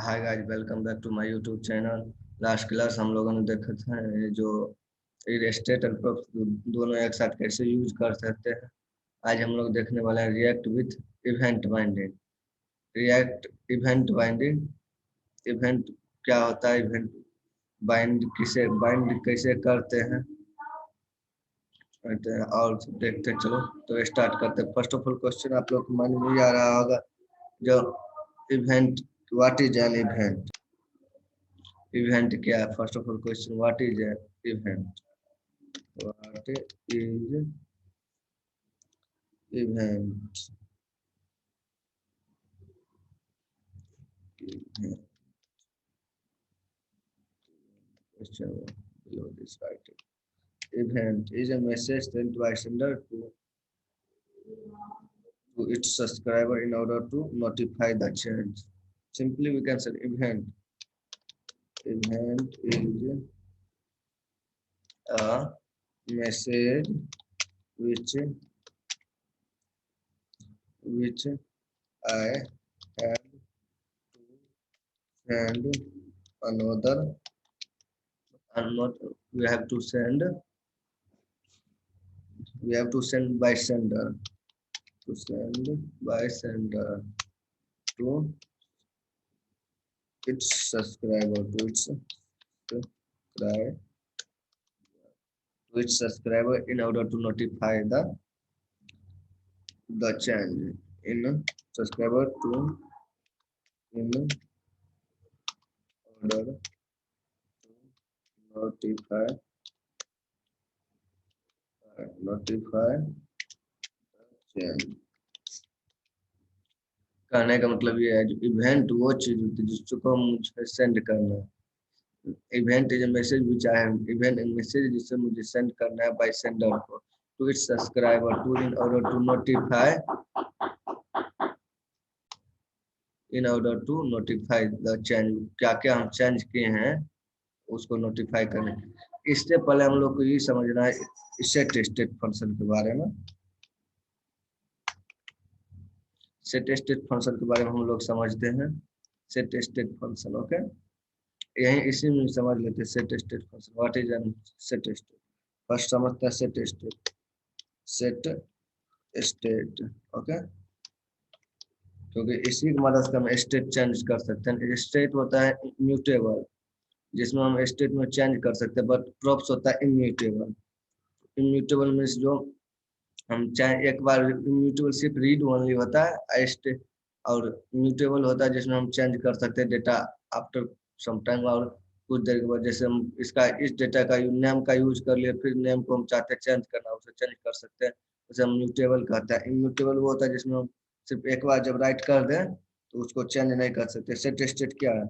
Hi guys, welcome back to my YouTube channel. Last class हम लोगों ने देखा था जो स्टेट और प्रॉप दोनों एक साथ कैसे यूज कर सकते हैं। आज हम लोग देखने वाले हैं react with event binding. React event binding. Event क्या होता है, इवेंट बाइंड कैसे करते हैं और देखते हैं। चलो तो स्टार्ट करते हैं। फर्स्ट ऑफ ऑल क्वेश्चन आप लोग को माइंड में आ रहा होगा जो event, what is an event. Event क्या है? First of all question, what is an event? What is event? Question below this writing. Event is a message sent by sender to its subscriber in order to notify the change. Simply we can say event. Event is a message which I have send another, and not we have to send by sender, to send by sender to its subscriber, subscribe to its subscriber in order to notify the change in subscriber to in order to notify change। कहने का मतलब ये है, जो event वो चीज होती है जिसको हम मुझे सेंड करना है। Event is a message which I have, event एक मैसेज जिसे मुझे सेंड करना है बाय सेंडर को to its subscriber to in order to notify, in order to notify the change. क्या क्या हम चेंज किए हैं उसको नोटिफाई करने। इससे पहले हम लोग को ये समझना है सेट स्टेट फंक्शन के बारे में। सेट स्टेट फंक्शन के बारे में हम लोग समझते हैं। सेट स्टेट फंक्शन, ओके, यही इसी में समझ लेते हैं set state function. What is an set state? First समझते हैं set state. Set state, okay, क्योंकि इसी की मदद से हम स्टेट चेंज कर सकते हैं। स्टेट होता है इम्यूटेबल, जिसमें हम स्टेट में चेंज कर सकते हैं, बट प्रॉप्स होता है इम्यूटेबल। इम्यूटेबल मीन्स जो हम चाहे एक बार, इम्यूटेबल सिर्फ रीड ओनली होता है स्टेट, और इम्यूटेबल होता है जिसमें हम चेंज कर सकते हैं डेटा आफ्टर सम टाइम, और कुछ देर के बाद। जैसे हम इसका इस डेटा का नेम का यूज कर लिए, फिर नेम को हम चाहते हैं चेंज करना, उसे चेंज कर सकते हैं, उसे हम म्यूटेबल कहते हैं। इम्यूटेबल वो होता है जिसमें हम सिर्फ एक बार जब राइट कर दें तो उसको चेंज नहीं कर सकते। सेट स्टेट क्या है?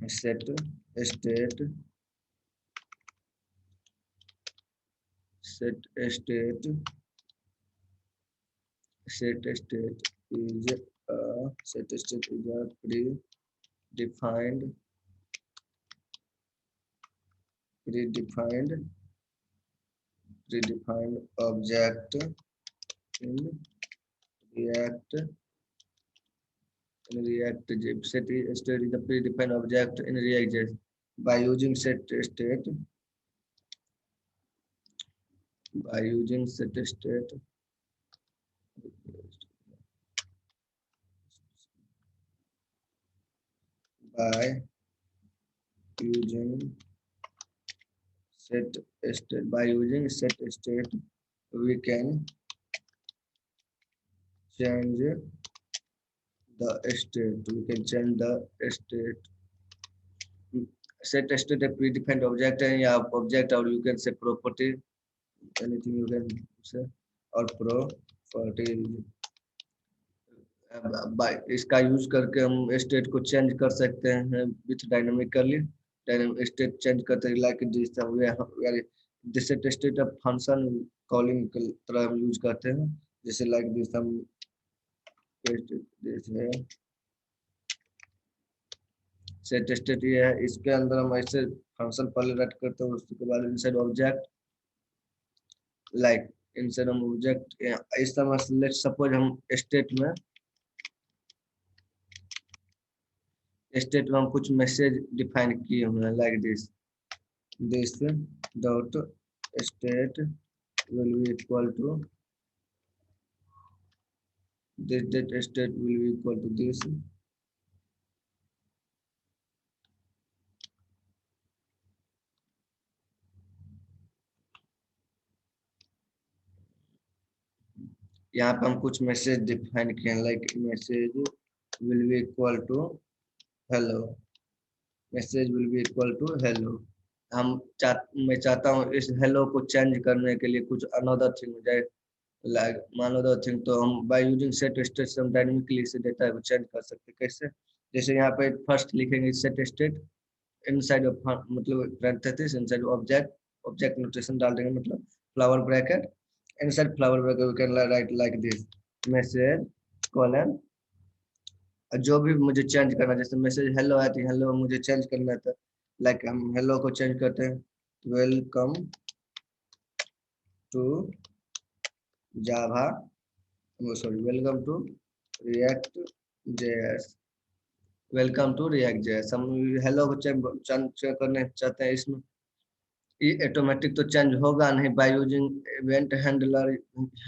Set state, set state set state is a predefined predefined predefined object in react set state is a predefined object in React. By using set state, by using set state by using set state by using set state we can change the state. We can change the state. Set state a predefined object है या object, और you can say property, anything you can say, और property। इसका use करके हम state को change कर सकते हैं with dynamically. Dynamic state change करते हैं like this set state of function calling की तरह हम यूज करते हैं। जैसे लाइक दिस हम सेट स्टेट ये है, इसके अंदर हम ऐसे फंक्शन पहले रट करते हैं, उसके बाद इनसाइड ऑब्जेक्ट, लाइक इनसाइड हम ऑब्जेक्ट इस तरह। लेट्स सपोज हम स्टेट में स्टेट में हम कुछ मैसेज डिफाइन किए हुए हैं like this dot state will be equal to this data state will be equal to this. यहाँ पे हम कुछ मैसेज डिफाइन किए हैं like message will be equal to hello, message will be equal to hello. मैं चाहता हूँ इस हेलो को चेंज करने के लिए कुछ अनदर थिंग हो जाए लाइक मान लो थिंग, तो हम बाय यूजिंग सेट स्टेट से हम डायनेमिकली इसे डेटा को चेंज कर सकते हैं। कैसे? जैसे यहाँ पे फर्स्ट लिखेंगे सेट स्टेट इनसाइड ऑफ मतलब parenthesis इनसाइड ऑब्जेक्ट नोटेशन डाल देंगे, मतलब flower bracket inside flower bracket we can write like this message colon. जो भी मुझे चेंज करना, जैसे मैसेज हेलो है तो हेलो मुझे चेंज करना था, लाइक हम हेलो को चेंज करते हैं welcome to Java, sorry welcome to React JS, welcome to React JS. हम हेलो को चेंज करने चाहते हैं, इसमें ये ऑटोमेटिक तो चेंज होगा नहीं, by using event handler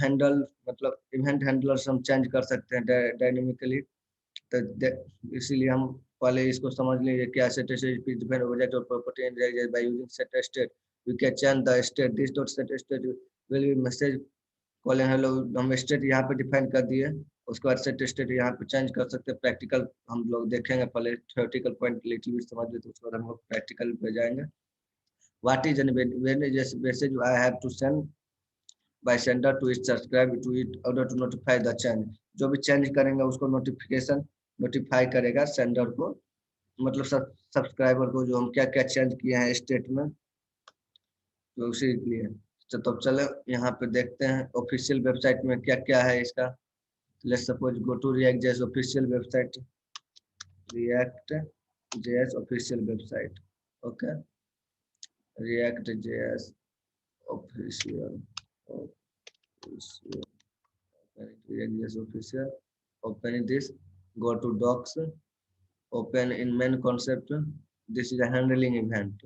handle, मतलब इवेंट हैंडलर से हम चेंज कर सकते हैं डायनेमिकली। तो इसीलिए हम पहले इसको समझ लीजिए क्या सेट स्टेट डिपेंड ऑब्जेक्ट और property in by using set state we can change the state this dot set state will be message calling hello. हम स्टेट यहाँ पे डिफाइन कर दिए, उसके बाद सेट स्टेट यहाँ पे चेंज कर सकते हैं। प्रैक्टिकल हम लोग देखेंगे, पहले थ्योरेटिकल पॉइंट लिटिल बिट समझ लेते, उसके बाद हम लोग प्रैक्टिकल पे जाएंगे। What is an message I have to send by sender to it subscribe to it order to notify the change? जो भी चेंज करेंगे उसको नोटिफिकेशन नोटिफाई करेगा सेंडर को, मतलब सब्सक्राइबर को, जो हम क्या क्या चेंज किए हैं स्टेट में, तो उसी लिए। तो चलो यहाँ पे देखते हैं ऑफिशियल वेबसाइट में क्या क्या है इसका। Let's suppose go to React JS official website, React JS official website, okay React JS official official, open this, go to docs, open in main concept, this is a handling event.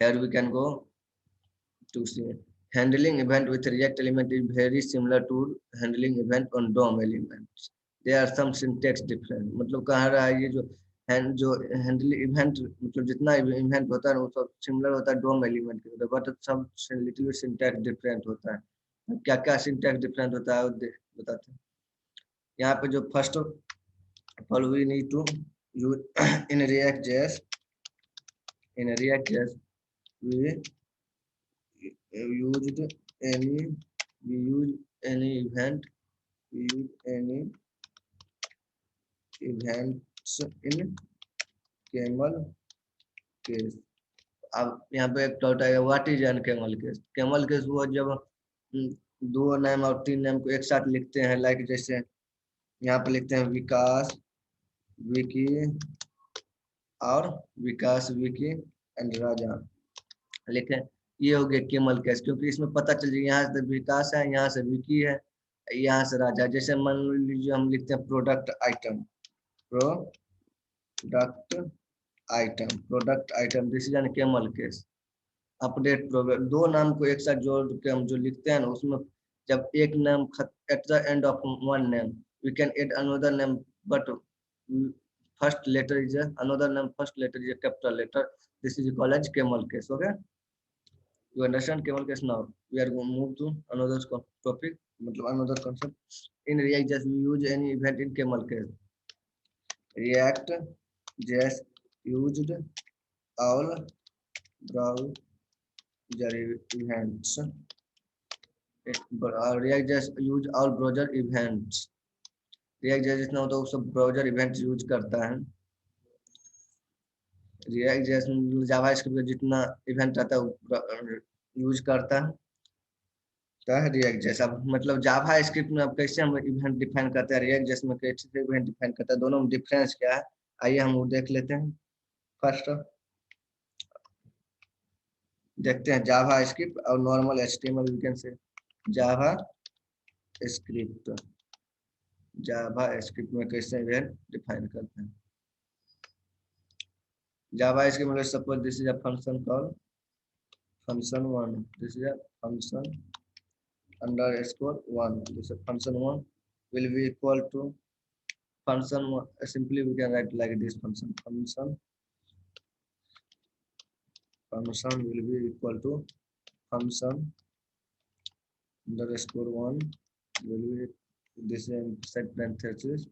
Here we can go to see handling event with React element is very similar to handling event on DOM elements. There are some syntax different, मतलब कह रहा है ये जो handle event, मतलब जितना event होता है वो सब सिमिलर होता है डोम एलिमेंट के, बट सब लिटिल सिंटैक्स डिफरेंट होता है। क्या क्या सिंटैक्स डिफरेंट होता है बताते हैं। यहाँ पे जो first of all we need to use in React JS, in React JS we used any we use any event we use any events in camel case। अब यहाँ पे एक डॉट आएगा what is an camel case. Camel case वो जब दो name और तीन नेम को एक साथ लिखते हैं, लाइक जैसे यहाँ पे लिखते हैं विकास विकी और विकास विकी एंड राजा, लेकिन ये हो गया केमल केस, क्योंकि इसमें पता चल जाए यहाँ से विकास है, यहाँ से विकी है, यहाँ से राजा। जैसे मान लीजिए हम लिखते हैं product item, product item this is an camel case. Update program, दो नाम को एक साथ जोड़ के हम जो लिखते हैं ना, उसमें जब एक नाम at the end of one name we can add another name, but first letter is another name, first letter is capital letter, this is called as camel case. Okay, you understand camel case? Now we are going to move to another topic, मतलब another concept. In React just we use any event in camel case. React just used all browser events, React just use all browser events। React just जितना होता है वो सब browser event use करता है। React जैसे JavaScript जितना event आता है वो यूज करता है। रिएक्ट जैसा, मतलब जावा स्क्रिप्ट में अब कैसे हम इवेंट डिफाइन करते हैं, रिएक्ट जैसे में कैसे इवेंट डिफाइन करता है, दोनों में डिफरेंस क्या है, आइए हम वो देख लेते हैं। फर्स्ट देखते हैं जावा स्क्रिप्ट और normal HTML, we can say Java script, Java script में कैसे इवेंट डिफाइन करते हैं। Java is given, suppose this is a function called function one. This is a function underscore one. This is function one will be equal to function one. Simply we can write like this function will be equal to function underscore one will be this set parenthesis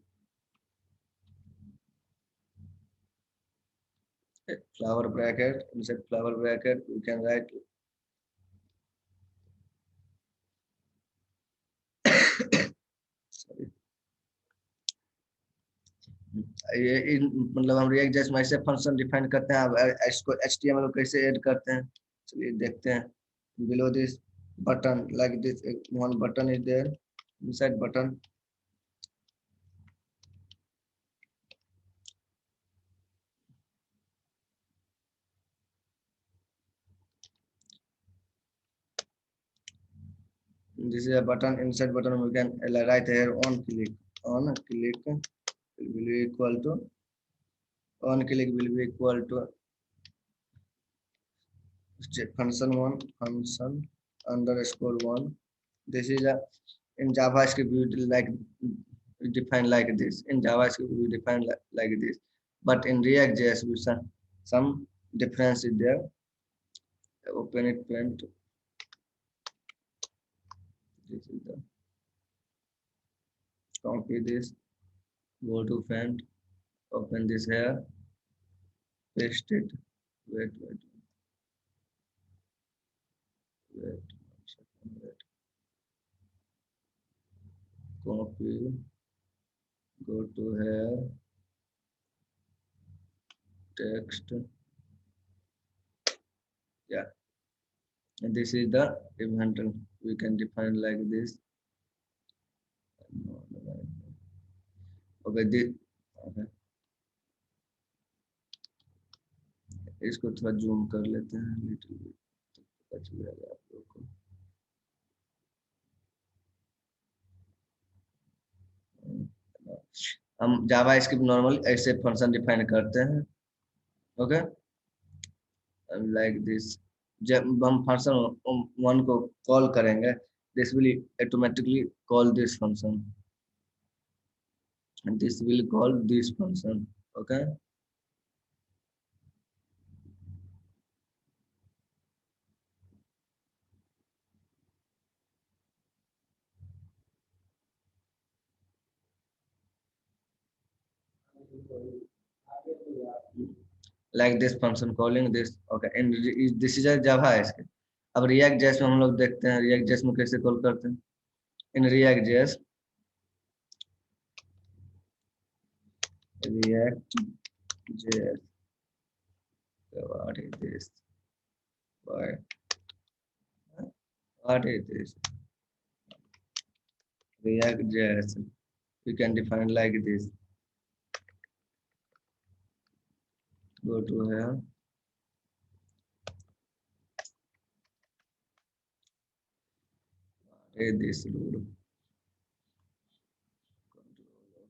flower bracket. Inside flower bracket we can write sorry ये मतलब हम react जैसे ऐसे function define करते हैं। अब इसको HTML को कैसे ऐड करते हैं चलिए देखते हैं। Below this button like this one button is there inside button this is a button inside button we can write here on click will be equal to on click will be equal to function one function underscore one. This is a in JavaScript we like define like this. In JavaScript we define like this, but in React.js we some difference is there. Open it print. This is the copy this. Go to font. Open this here. Paste it. Wait. Wait. Copy. Go to here. Text. Yeah. And this is the event. We can define like this. Okay, this. Okay. इसको थोड़ा zoom कर लेते हैं little bit तो पता चल जाएगा आप लोगों को। हम जावा स्क्रिप्ट नॉर्मली ऐसे फंक्शन डिफाइन करते हैं। ओके लाइक दिस जब हम फंक्शन वन को कॉल करेंगे this will automatically call this function and this will call this function. Okay like this function calling this. Okay and this is a java है। अब react JS में हम लोग देखते हैं रिएक्ट जेएस में कैसे कॉल करते हैं। इन React JS what is this what is this react js we can define like this. Go to here this rule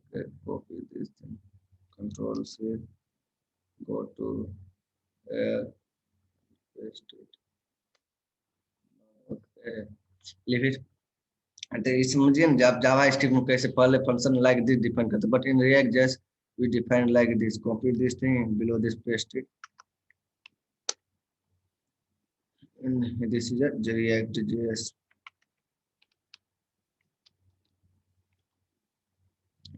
okay copy this thing control C go to paste it okay leave it तो इस समझिए ना जब जावा script में कैसे पहले function like this define करते but in React just we define like this copy this thing below this paste it this is a React JS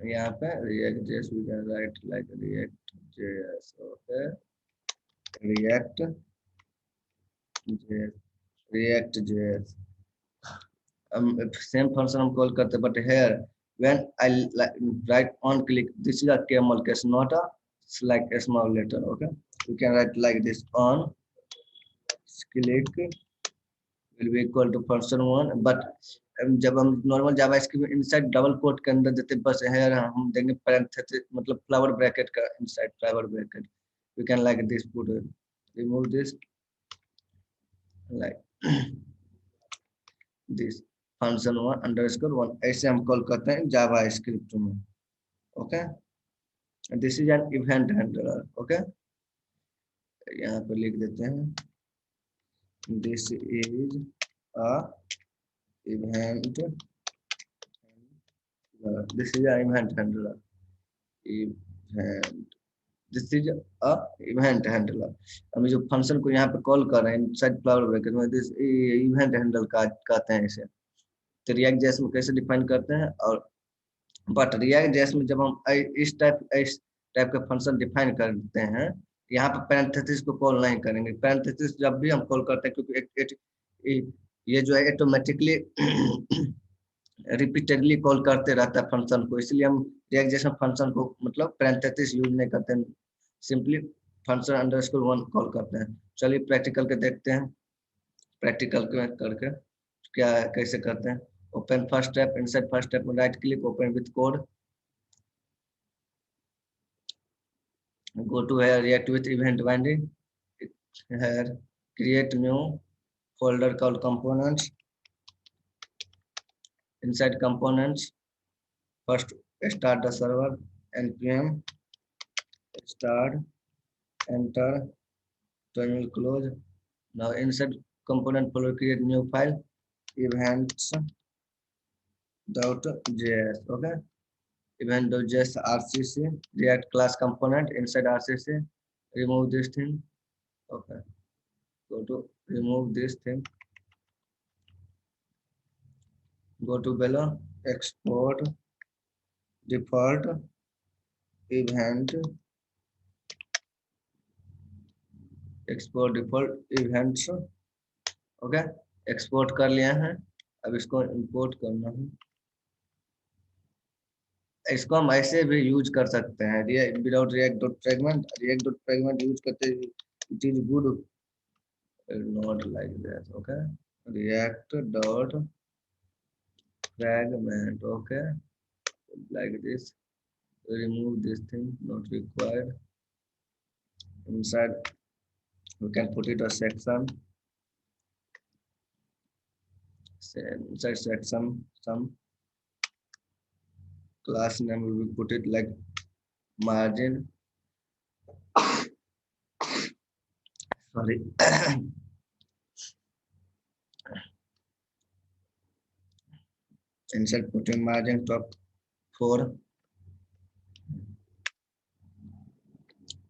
यहाँ पे React JS we can write like React JS okay React JS React JS same function हम call करते but here when I write on click this is a camel case not a like a small letter. Okay we can write like this on click will be equal to function one but जब हम normal JavaScript inside double quote के अंदर देते बस है हम देंगे parenthesis मतलब फ्लावर ब्रैकेट का inside flower bracket we can like this put remove this like this function one underscore one ऐसे हम कॉल करते हैं जावा स्क्रिप्ट में। Okay this is an event handler. Okay यहाँ पर लिख देते हैं this is a event, this is a event handler, event, this is a event handler. हम जो फंक्शन को यहाँ पे कॉल कर रहे हैं इनसाइड फ्लावर ब्रैकेट में, दिस इवेंट हैंडल का कहते हैं इसे। तो रिएक्ट जेएस में कैसे डिफाइन करते हैं, और बट रिएक्ट जेएस में जब हम इस टाइप का फंक्शन डिफाइन करते हैं, यहाँ पे पैरेंथेसिस को कॉल नहीं करेंगे। पैरेंथेसिस जब भी हम कॉल करते हैं, क्योंकि ये जो है ऑटोमेटिकली रिपीटेडली कॉल करते रहता है फंक्शन को, इसलिए हम रिएक्ट जैसा फंक्शन को मतलब पैरेंथेसिस यूज नहीं करते हैं, simply function underscore one call करते हैं। चलिए प्रैक्टिकल के देखते हैं, प्रैक्टिकल करके क्या है, कैसे करते हैं। Open first step, inside first step में right click, open with code, go to here react with event binding, here create new folder called components, inside components first start the server, npm start, enter, terminal close. Now inside component folder create new file events.js, okay, event.js rcc, react class component, inside rcc remove this thing, okay, go to remove this thing, go to below export default event, export default events, okay, export कर लिया है। अब इसको import करना है। इसको हम ऐसे भी यूज कर सकते हैं without React dot fragment, React dot fragment use करते it is good, not like that, okay, React dot fragment, okay, like this, remove this thing, not required, inside we can put it a section, inside section some class name we will put it like margin, sorry, inside putting margin top 4,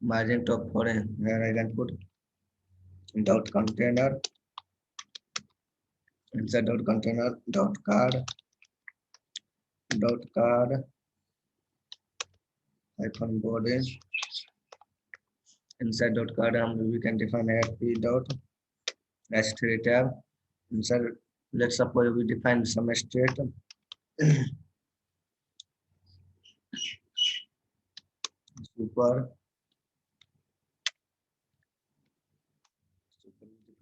margin top 4 where I can put dot container, inside dot container dot card hyphen body, inside dot card we can define p dot s3 tab, inside let's suppose we define some state super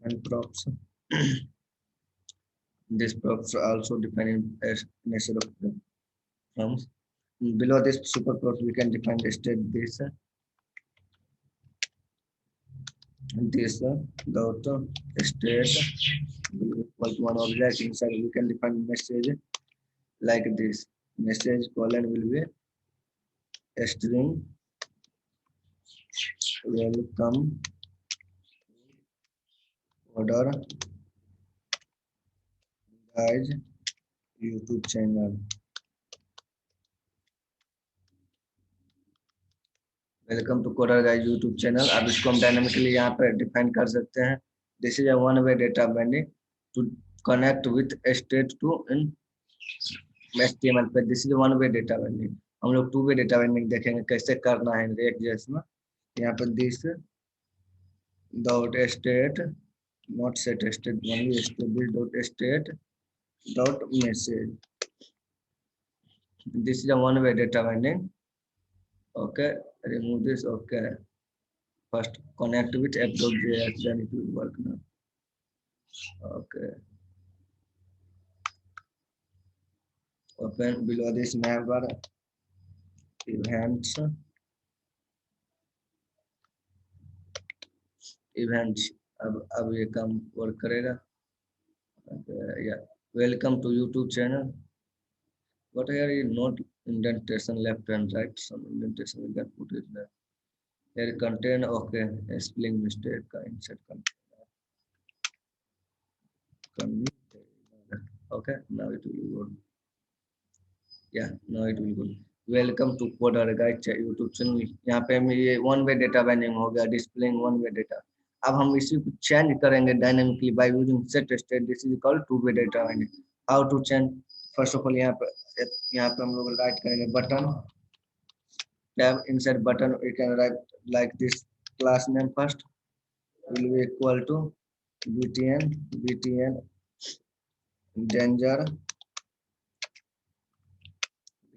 define props, this props are also defined as instead of props. Below this super props we can define the state this dot state equal to one object, inside we can define message like this, message colon will be a string welcome order guys YouTube channel, welcome to coder guys YouTube channel. अब इसको हम dynamically यहाँ पे define कर सकते हैं। This is a one way data binding to connect with state to in HTML पे, this is one way data binding. हम लोग टू वे डेटा बाइंडिंग देखेंगे कैसे करना है रिएक्ट जेएस में। यहाँ पे this dot state not set state only state, this dot state dot message, this is a one way data binding, okay, remove this, okay, first connect with app.js, then it will work now, okay, open below this navbar events, अब ये काम work करेगा, yeah, welcome to YouTube channel, but here is not indentation left and right, some indentation we can put it there, here contain, okay, spelling mistake का insert container. Okay, now it will go. Yeah, now it will go. Welcome to coder guide YouTube channel. यहाँ पे हम ये one way data binding हो गया, displaying one way data. अब हम इसी को चेंज करेंगे dynamically by using set state. This is called two way data binding. How to change? First of all यहाँ पे हम लोग राइट करेंगे button tab, insert button we can write like this, class name first will be equal to btn danger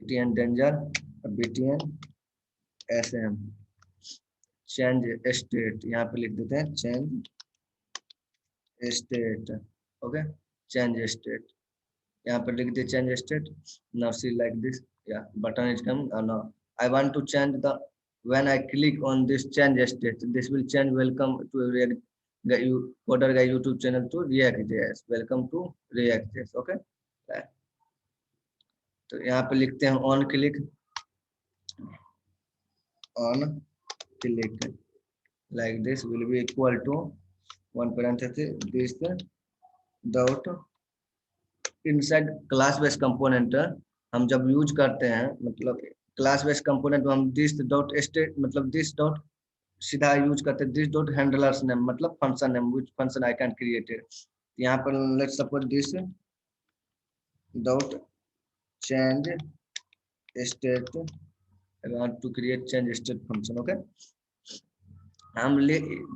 btn sm change state, यहाँ पे लिख देते हैं change state। Okay, change state यहाँ पर लिख दिए change state। now see like this, yeah, button is coming and now I want to change the, when I click on this change state, this will change welcome to Coder Guy YouTube channel to React.js, welcome to React.js। okay, तो यहाँ पे लिखते हैं on click like this will be equal to one parenthesis this dot inside class based component। हम जब use करते हैं मतलब क्लास बेस्ड कंपोनेंट में हम दिस डॉट स्टेट मतलब दिस डॉट सीधा यूज करते हैं, दिस डॉट हैंडलर्स नेम मतलब function name which function I can created. यहाँ पर let's suppose this dot change state, I want to create change state function. Okay, हम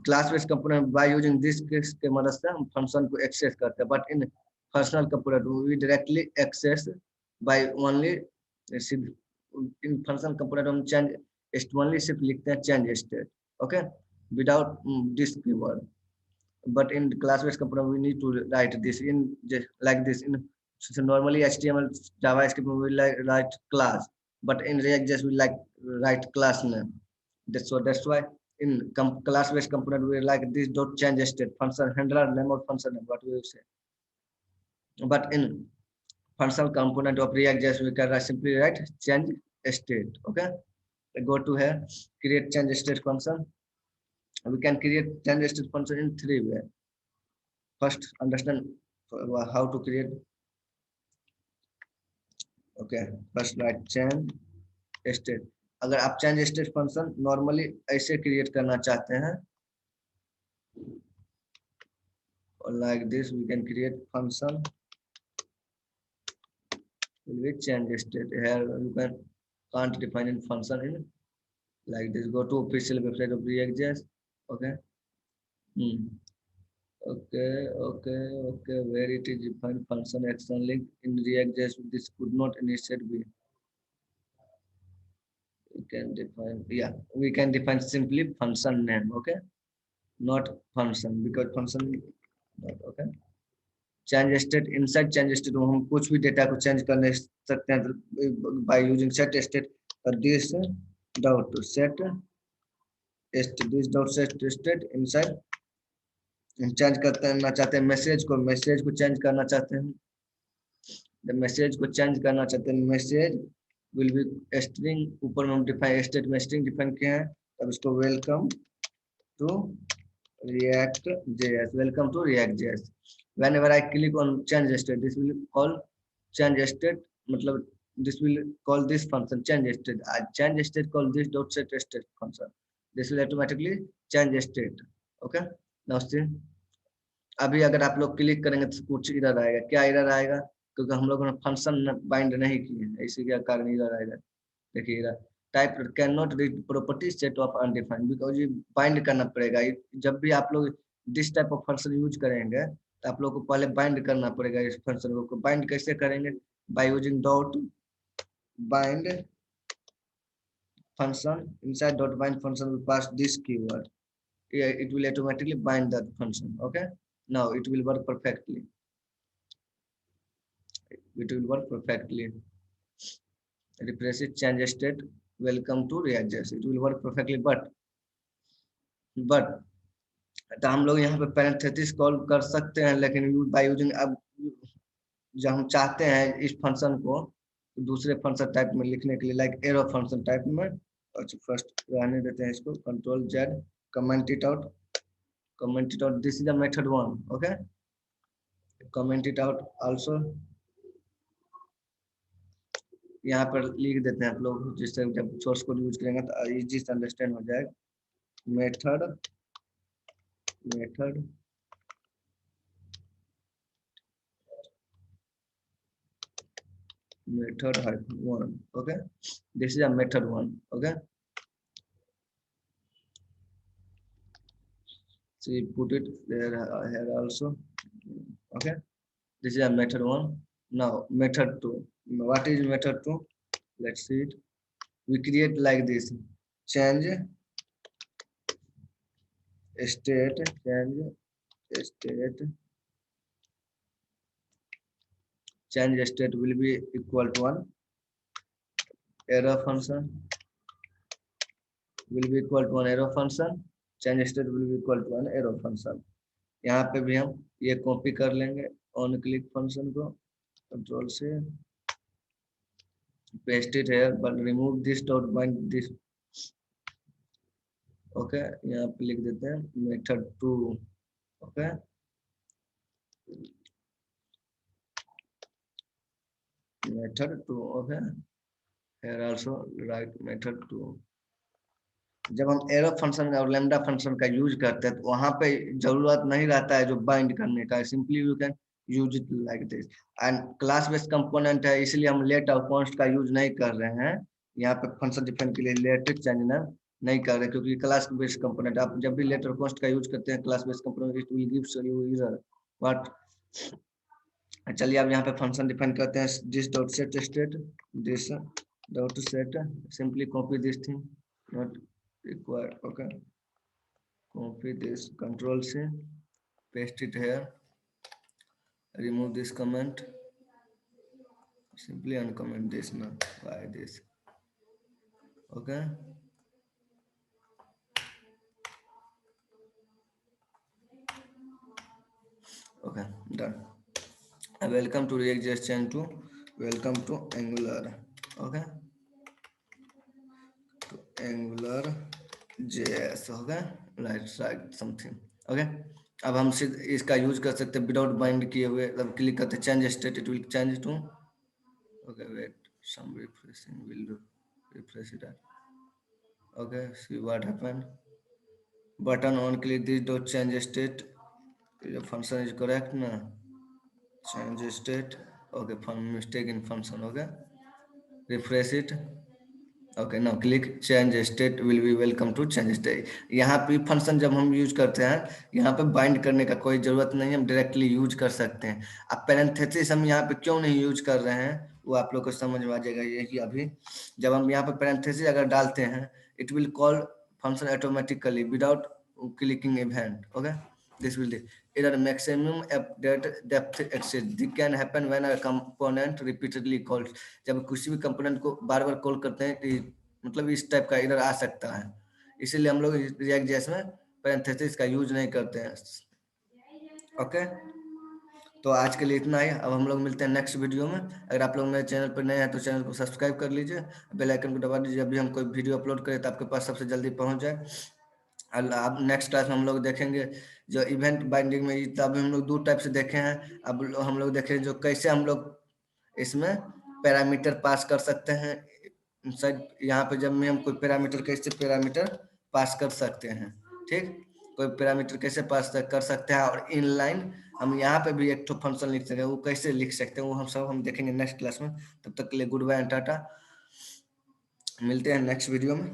class based component by using this के मदद से हम function को access करते हैं, but in functional component we directly access by only in function component हम change only सिर्फ लिखते हैं change state. Okay, without this keyword, but in class based component we need to write this in like this in, so normally HTML JavaScript we like write class, but in React.js we like write class name. That's why in class based component we like this dot change state function handler name or function name, what we will say. But in functional component of React.js we can simply write change state। okay, go to here, create change state function. We can create change state function in three ways. First, understand how to create। okay, first write change state। अगर आप change state function normally ऐसे create करना चाहते हैं, like this we can create function with change state। here you can't define in function in like this। go to official website of React.js। okay, okay, where it is defined function action link in React.js, this could not initiate be, we can define, yeah, we can define simply function name। okay, not function because function not। okay, change state, inside change state हम कुछ भी data को change कर सकते हैं by using set state। this dot set this dot set state inside change करना चाहते हैं मैसेज को चेंज करना चाहते हैं, मैसेज को चेंज करना चाहते हैं, मैसेज विल बी स्ट्रिंग। ऊपर में हम डिफाइन स्टेट में स्ट्रिंग डिफाइन किए हैं, तब इसको welcome to React.js, welcome to React.js। whenever I click on change state, this will call change state, मतलब this will call this function change state। change state call this dot set state function, this will automatically change state। okay, now see, अभी अगर आप लोग click करेंगे तो कुछ इधर आएगा। क्या इधर आएगा? क्योंकि हम लोगों ने फंक्शन बाइंड नहीं किए हैं, इसी के कारण इधर आएगा। देखिए इधर type can not read property set of undefined, because ये बाइंड करना पड़ेगा। जब भी आप लोग this type of function use करेंगे तो आप लोग को पहले बाइंड करना पड़ेगा इस फंक्शन को। बाइंड कैसे करेंगे? By using dot bind function, inside dot bind function will pass this keyword, it will automatically bind that function। okay, now it will work perfectly, it will work perfectly। refresh it, change state, welcome to React.js, it will work perfectly। but तो हम लोग यहाँ पे parenthesis call कर सकते हैं, लेकिन by using अब जब हम चाहते हैं इस फंक्शन को दूसरे फंक्शन टाइप में लिखने के लिए, लाइक एरो फंक्शन टाइप में, अच्छा फर्स्ट रहने देते हैं इसको, control Z, comment it out, this is the method 1, okay, comment it out also. यहाँ पर लिख देते हैं आप लोग, जिससे जब सोर्स कोड यूज करेंगे तो इजी से अंडरस्टैंड हो जाएगा। Method method method -1, okay, this is a method 1, okay, so you put it there here also, okay, this is a method 1. Now method 2, what is method 2? Let's see it. We create like this, change state, change state will be equal to 1, arrow function will be equal to 1 arrow function, change state will be equal to 1 arrow function. यहाँ पे भी हम ये copy कर लेंगे on click function को, control से paste it है, but remove this dot bind this, okay, यहाँ पे लिख देते हैं method 2, okay, method 2, okay, here also write method 2. जब हम एरो फंक्शन और लैम्डा फंक्शन का यूज करते हैं तो वहां पे जरूरत नहीं रहता है जो बाइंड करने का, simply you can use it like this, and class based component है इसलिए हम लेट और कॉन्स्ट का यूज नहीं कर रहे हैं। यहाँ पे फंक्शन डिफाइन के लिए लेट चेंज नहीं कर रहे, क्योंकि क्लास बेस्ड कंपोनेंट आप जब भी लेट और कॉन्स्ट का यूज करते हैं class based component, it will give you error, but चलिए अब यहाँ पे फंक्शन डिफाइन करते हैं, this dot set state, this dot set, simply copy this thing, not required, okay, copy this, control C, paste it here, remove this comment, simply uncomment this now, by this, okay, okay, done. Welcome to React.js chain 2, welcome to Angular, okay, to Angular JS, okay, write something, okay. अब हम इसका use कर सकते हैं without bind किए हुए, अब click करते change state, it will change to, okay, wait, some refreshing will do, refresh it, okay, see what happened, button on click this dot change state, the function is correct na, change state, okay, mistake in function, okay, refresh it, okay, now click change state will be welcome to change state. यहाँ पे function जब हम use करते हैं यहाँ पे bind करने का कोई जरूरत नहीं है, हम डायरेक्टली यूज कर सकते हैं। अब पैरेंथेसिस हम यहाँ पे क्यों नहीं यूज कर रहे हैं वो आप लोग को समझ में आ जाएगा, ये कि अभी जब हम यहाँ पे पैरेंथेसिस अगर डालते हैं it will call function automatically without clicking event, okay, this will error maximum update depth access, this can happen when a component repeatedly called, जब किसी भी कंपोनेंट को बार बार कॉल करते हैं तो मतलब इस टाइप का एरर आ सकता है, इसीलिए हम लोग रिएक्ट जेएस में पैरेंथेसिस का यूज नहीं करते हैं, ओके। तो आज के लिए इतना ही, अब हम लोग मिलते हैं नेक्स्ट वीडियो में। अगर आप लोग मेरे चैनल पर नए हैं तो चैनल को सब्सक्राइब कर लीजिए, बेल आइकन को दबा दीजिए, जब भी हम कोई वीडियो अपलोड करें तो आपके पास सबसे जल्दी पहुंच जाए। अब नेक्स्ट क्लास में हम लोग देखेंगे जो इवेंट बाइंडिंग में, तब हम लोग दो टाइप से देखे हैं, अब हम लोग देखें जो कैसे हम लोग इसमें पैरामीटर पास कर सकते हैं, शायद यहाँ पे जब में हम कोई पैरामीटर कैसे पैरामीटर पास कर सकते हैं, ठीक, कोई पैरामीटर कैसे पास कर सकते हैं, और इनलाइन हम यहाँ पे भी एक तो फंक्शन लिख सकते हैं, वो कैसे लिख सकते हैं वो हम सब देखेंगे नेक्स्ट क्लास में। तब तक के लिए गुड बाय एंड टाटा, मिलते हैं नेक्स्ट वीडियो में।